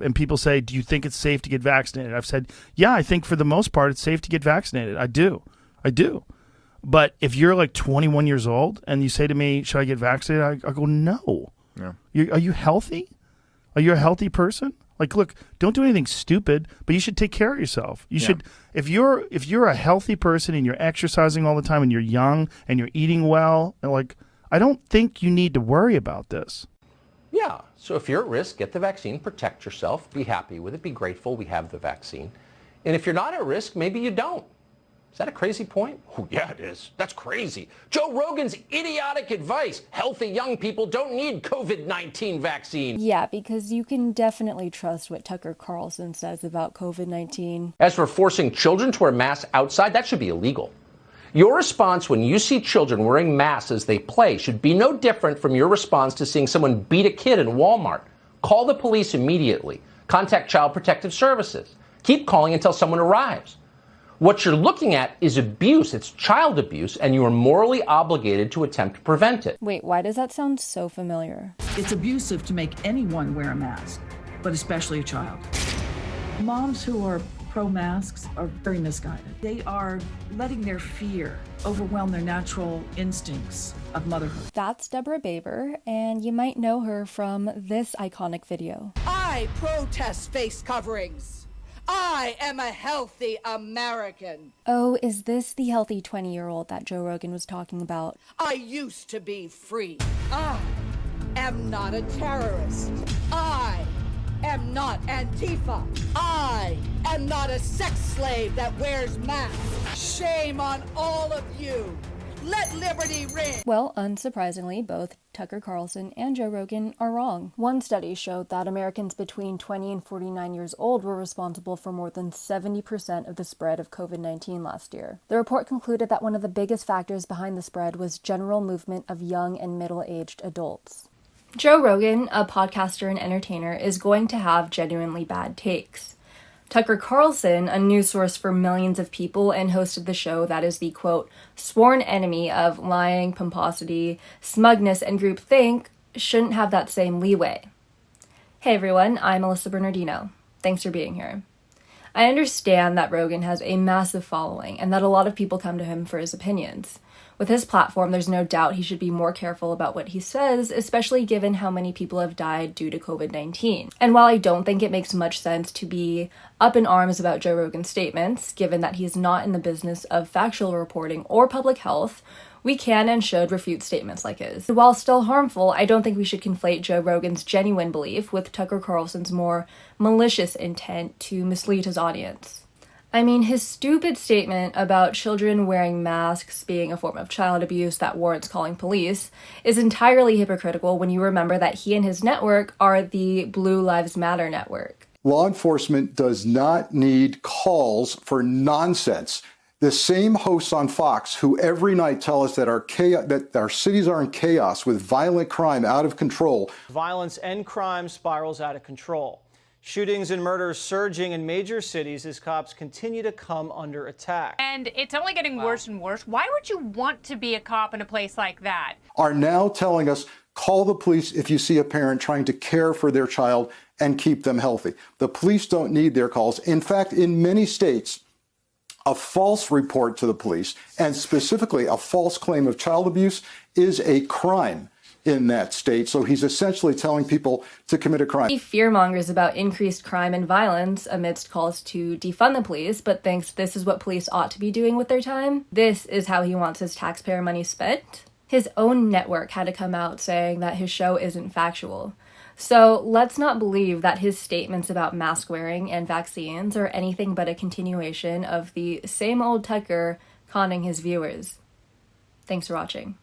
and people say, do you think it's safe to get vaccinated? I've said, yeah, I think for the most part it's safe to get vaccinated. I do. But if you're like 21 years old and you say to me, should I get vaccinated? I go, no. Yeah. Are you healthy? Are you a healthy person? Like, look, don't do anything stupid, but you should take care of yourself. You should, if you're a healthy person and you're exercising all the time and you're young and you're eating well, and like, I don't think you need to worry about this. Yeah, so if you're at risk, get the vaccine, protect yourself, be happy with it, be grateful we have the vaccine. And if you're not at risk, maybe you don't. Is that a crazy point? Oh, yeah, it is. That's crazy. Joe Rogan's idiotic advice. Healthy young people don't need COVID-19 vaccine. Yeah, because you can definitely trust what Tucker Carlson says about COVID-19. As for forcing children to wear masks outside, that should be illegal. Your response when you see children wearing masks as they play should be no different from your response to seeing someone beat a kid in Walmart. Call the police immediately. Contact Child Protective Services. Keep calling until someone arrives. What you're looking at is abuse. It's child abuse, and you are morally obligated to attempt to prevent it. Wait, why does that sound so familiar? It's abusive to make anyone wear a mask, but especially a child. Moms who are pro-masks are very misguided. They are letting their fear overwhelm their natural instincts of motherhood. That's Deborah Baber, and you might know her from this iconic video. I protest face coverings. I am a healthy American. Oh, is this the healthy 20-year-old that Joe Rogan was talking about? I used to be free. I am not a terrorist. I am not Antifa. I am not a sex slave that wears masks. Shame on all of you. Let liberty ring. Well, unsurprisingly, both Tucker Carlson and Joe Rogan are wrong. One study showed that Americans between 20 and 49 years old were responsible for more than 70% of the spread of COVID-19 last year. The report concluded that one of the biggest factors behind the spread was general movement of young and middle-aged adults. Joe Rogan, a podcaster and entertainer, is going to have genuinely bad takes. Tucker Carlson, a news source for millions of people and host of the show that is the, quote, sworn enemy of lying, pomposity, smugness, and groupthink, shouldn't have that same leeway. Hey everyone, I'm Alyssa Bernardino. Thanks for being here. I understand that Rogan has a massive following and that a lot of people come to him for his opinions. With his platform, there's no doubt he should be more careful about what he says, especially given how many people have died due to COVID-19. And while I don't think it makes much sense to be up in arms about Joe Rogan's statements, given that he's not in the business of factual reporting or public health, we can and should refute statements like his. While still harmful, I don't think we should conflate Joe Rogan's genuine belief with Tucker Carlson's more malicious intent to mislead his audience. I mean, his stupid statement about children wearing masks being a form of child abuse that warrants calling police is entirely hypocritical when you remember that he and his network are the Blue Lives Matter network. Law enforcement does not need calls for nonsense. The same hosts on Fox who every night tell us that our cities are in chaos with violent crime out of control. Violence and crime spirals out of control. Shootings and murders surging in major cities as cops continue to come under attack. And it's only getting worse and worse. Why would you want to be a cop in a place like that? Are now telling us, call the police if you see a parent trying to care for their child and keep them healthy. The police don't need their calls. In fact, in many states, a false report to the police, and specifically a false claim of child abuse, is a crime in that state. So he's essentially telling people to commit a crime. He fearmongers about increased crime and violence amidst calls to defund the police, but thinks this is what police ought to be doing with their time. This is how he wants his taxpayer money spent. His own network had to come out saying that his show isn't factual. So let's not believe that his statements about mask wearing and vaccines are anything but a continuation of the same old Tucker conning his viewers. Thanks for watching.